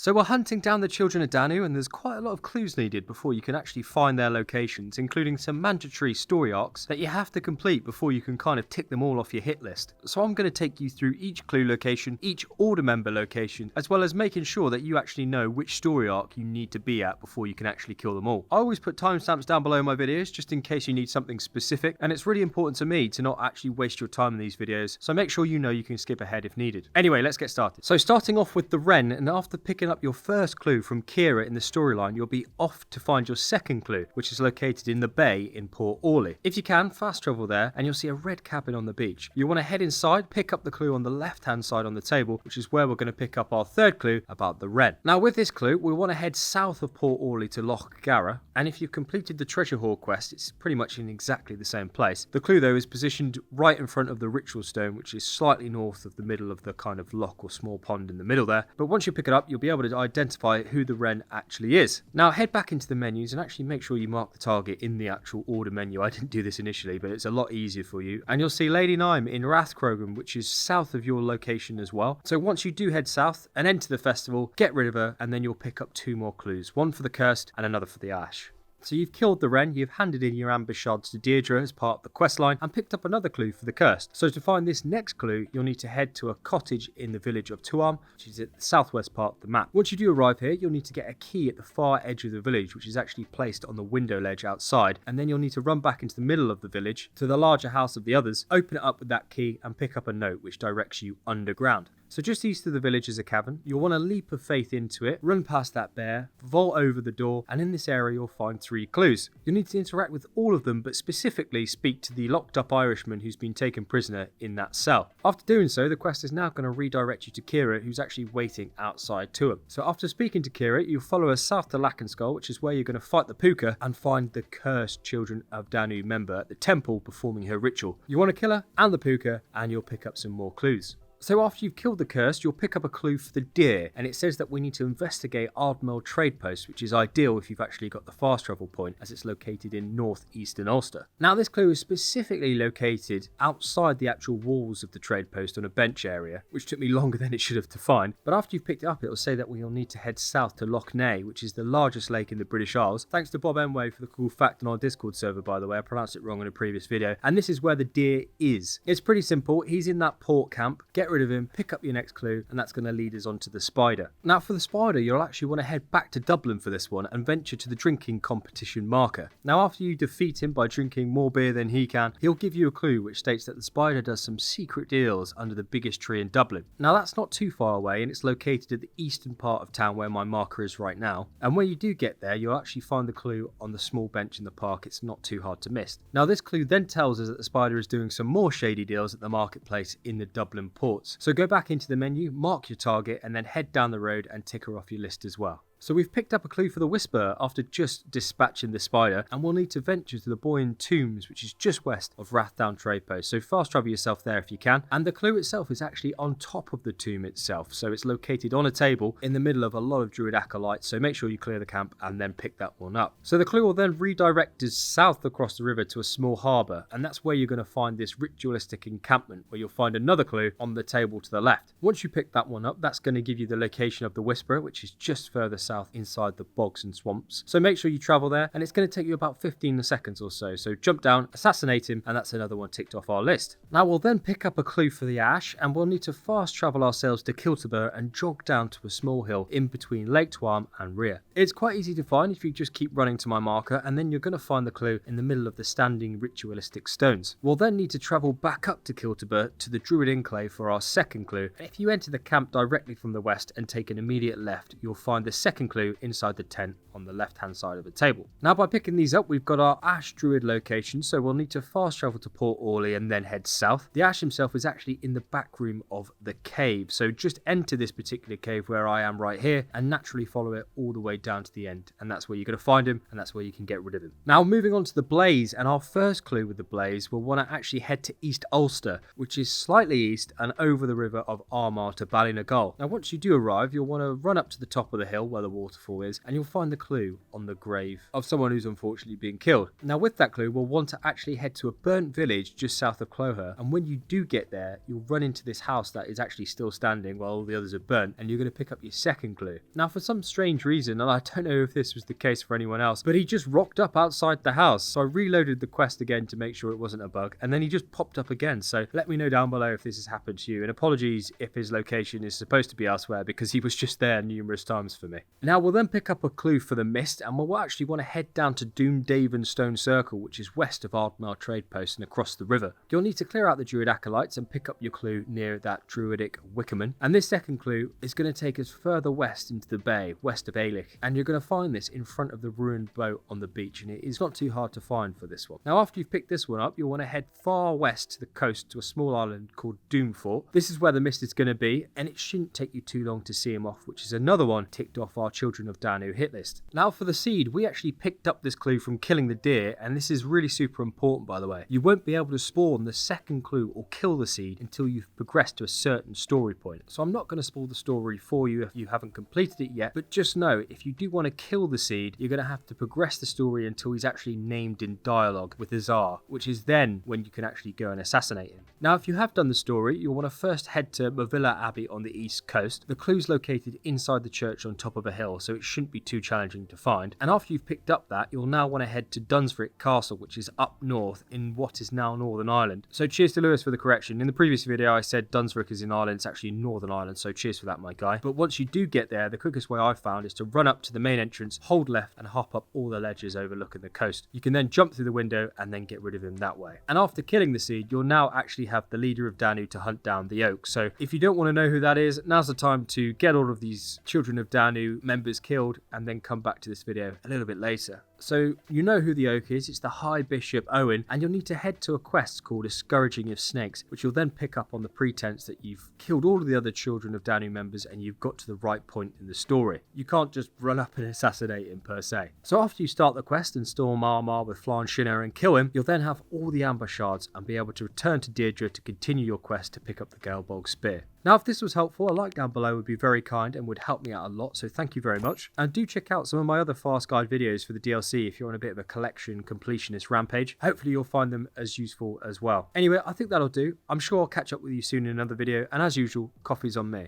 So we're hunting down the Children of Danu, and there's quite a lot of clues needed before you can actually find their locations, including some mandatory story arcs that you have to complete before you can kind of tick them all off your hit list. So I'm going to take you through each clue location, each order member location, as well as making sure that you actually know which story arc you need to be at before you can actually kill them all. I always put timestamps down below my videos just in case you need something specific, and it's really important to me to not actually waste your time in these videos, so make sure you know you can skip ahead if needed. Anyway, let's get started. So starting off with the Wren, and after picking up your first clue from Kira in the storyline, you'll be off to find your second clue, which is located in the bay in Port Auley. If you can, fast travel there and you'll see a red cabin on the beach. You want to head inside, pick up the clue on the left hand side on the table, which is where we're going to pick up our third clue about the Wren. Now with this clue, we want to head south of Port Auley to Loch Garra, and if you've completed the treasure haul quest, it's pretty much in exactly the same place. The clue though is positioned right in front of the ritual stone, which is slightly north of the middle of the kind of loch or small pond in the middle there. But once you pick it up, you'll be able to identify who the Wren actually is. Now head back into the menus and actually make sure you mark the target in the actual order menu. I didn't do this initially, but it's a lot easier for you. And you'll see Lady Niamh in Rathcrogan, which is south of your location as well. So once you do head south and enter the festival, get rid of her, and then you'll pick up two more clues. One for the Cursed and another for the Ash. So you've killed the Wren, you've handed in your amber shards to Deirdre as part of the questline, and picked up another clue for the Cursed. So to find this next clue, you'll need to head to a cottage in the village of Tuam, which is at the southwest part of the map. Once you do arrive here, you'll need to get a key at the far edge of the village, which is actually placed on the window ledge outside, and then you'll need to run back into the middle of the village to the larger house of the others, open it up with that key, and pick up a note which directs you underground. So just east of the village is a cavern. You'll want a leap of faith into it, run past that bear, vault over the door, and in this area you'll find three clues. You'll need to interact with all of them, but specifically speak to the locked up Irishman who's been taken prisoner in that cell. After doing so, the quest is now going to redirect you to Kira, who's actually waiting outside Tuam. So after speaking to Kira, you'll follow her south to Lackenskall, which is where you're going to fight the Puka and find the cursed Children of Danu member at the temple performing her ritual. You want to kill her and the Puka, and you'll pick up some more clues. So after you've killed the Cursed, you'll pick up a clue for the deer, and it says that we need to investigate Ardmel Tradepost, which is ideal if you've actually got the fast travel point, as it's located in northeastern Ulster. Now this clue is specifically located outside the actual walls of the Tradepost on a bench area, which took me longer than it should have to find, but after you've picked it up it'll say that we'll need to head south to Loch Nae, which is the largest lake in the British Isles. Thanks to Bob Enway for the cool fact on our Discord server, by the way, I pronounced it wrong in a previous video, and this is where the deer is. It's pretty simple, he's in that port camp, get rid of him, pick up your next clue, and that's going to lead us on to the spider. Now for the spider, you'll actually want to head back to Dublin for this one and venture to the drinking competition marker. Now after you defeat him by drinking more beer than he can, he'll give you a clue which states that the spider does some secret deals under the biggest tree in Dublin. Now that's not too far away, and it's located at the eastern part of town where my marker is right now, and when you do get there you'll actually find the clue on the small bench in the park. It's not too hard to miss. Now this clue then tells us that the spider is doing some more shady deals at the marketplace in the Dublin ports. So go back into the menu, mark your target, and then head down the road and tick her off your list as well. So we've picked up a clue for the Whisperer after just dispatching the spider, and we'll need to venture to the Boyne tombs, which is just west of Rathdown Tradepost. So fast travel yourself there if you can. And the clue itself is actually on top of the tomb itself. So it's located on a table in the middle of a lot of Druid acolytes. So make sure you clear the camp and then pick that one up. So the clue will then redirect us south across the river to a small harbour, and that's where you're going to find this ritualistic encampment, where you'll find another clue on the table to the left. Once you pick that one up, that's going to give you the location of the Whisperer, which is just further south inside the bogs and swamps. So make sure you travel there, and it's going to take you about 15 seconds or so. So jump down, assassinate him, and that's another one ticked off our list. Now we'll then pick up a clue for the Ash, and we'll need to fast travel ourselves to Kiltober and jog down to a small hill in between Lake Tuam and Rhea. It's quite easy to find if you just keep running to my marker, and then you're going to find the clue in the middle of the standing ritualistic stones. We'll then need to travel back up to Kiltober to the Druid enclave for our second clue. And if you enter the camp directly from the west and take an immediate left, you'll find the second clue inside the tent on the left hand side of the table. Now by picking these up, we've got our Ash Druid location, so we'll need to fast travel to Port Auley and then head south. The Ash himself is actually in the back room of the cave, so just enter this particular cave where I am right here and naturally follow it all the way down to the end, and that's where you're going to find him, and that's where you can get rid of him. Now moving on to the Blaze, and our first clue with the Blaze, we'll want to actually head to East Ulster, which is slightly east and over the river of Armagh to Ballynagowl. Now once you do arrive, you'll want to run up to the top of the hill where the waterfall is, and you'll find the clue on the grave of someone who's unfortunately been killed. Now with that clue, we'll want to actually head to a burnt village just south of Clogher, and when you do get there, you'll run into this house that is actually still standing while all the others are burnt, and you're going to pick up your second clue. Now for some strange reason, and I don't know if this was the case for anyone else, but he just rocked up outside the house, so I reloaded the quest again to make sure it wasn't a bug, and then he just popped up again. So let me know down below if this has happened to you, and apologies if his location is supposed to be elsewhere, because he was just there numerous times for me. Now we'll then pick up a clue for the mist, and we'll actually want to head down to Doon Daven Stone Circle, which is west of Ardmel Tradepost and across the river. You'll need to clear out the Druid acolytes and pick up your clue near that Druidic Wickerman, and this second clue is going to take us further west into the bay, west of Auley, and you're going to find this in front of the ruined boat on the beach, and it is not too hard to find for this one. Now after you've picked this one up, you'll want to head far west to the coast to a small island called Doon Fort. This is where the mist is going to be, and it shouldn't take you too long to see him off, which is another one ticked off our Children of Danu hit list. Now for the seed, we actually picked up this clue from killing the deer, and this is really super important by the way. You won't be able to spawn the second clue or kill the seed until you've progressed to a certain story point. So I'm not going to spoil the story for you if you haven't completed it yet, but just know if you do want to kill the seed, you're going to have to progress the story until he's actually named in dialogue with the Tsar, which is then when you can actually go and assassinate him. Now if you have done the story, you'll want to first head to Mavilla Abbey on the east coast. The clue's located inside the church on top of a hill, so it shouldn't be too challenging to find. And after you've picked up that, you'll now want to head to Dunsrick Castle, which is up north in what is now Northern Ireland. So cheers to Lewis for the correction. In the previous video I said Dunsrick is in Ireland, it's actually Northern Ireland, so cheers for that my guy. But once you do get there, the quickest way I've found is to run up to the main entrance, hold left and hop up all the ledges overlooking the coast. You can then jump through the window and then get rid of him that way. And after killing the seed, you'll now actually have the leader of Danu to hunt down the oak. So if you don't want to know who that is, now's the time to get all of these Children of Danu members killed and then come back to this video a little bit later. So you know who the oak is, it's the High Bishop Owen, and you'll need to head to a quest called A Scourging of Snakes, which you'll then pick up on the pretense that you've killed all of the other Children of Danu members and you've got to the right point in the story. You can't just run up and assassinate him per se. So after you start the quest and storm Armagh with Flann Shinner and kill him, you'll then have all the amber shards and be able to return to Deirdre to continue your quest to pick up the Gae Bolg spear. Now if this was helpful, a like down below would be very kind and would help me out a lot, so thank you very much. And do check out some of my other fast guide videos for the DLC if you're on a bit of a collection completionist rampage. Hopefully you'll find them as useful as well. Anyway, I think that'll do. I'm sure I'll catch up with you soon in another video, and as usual, coffee's on me.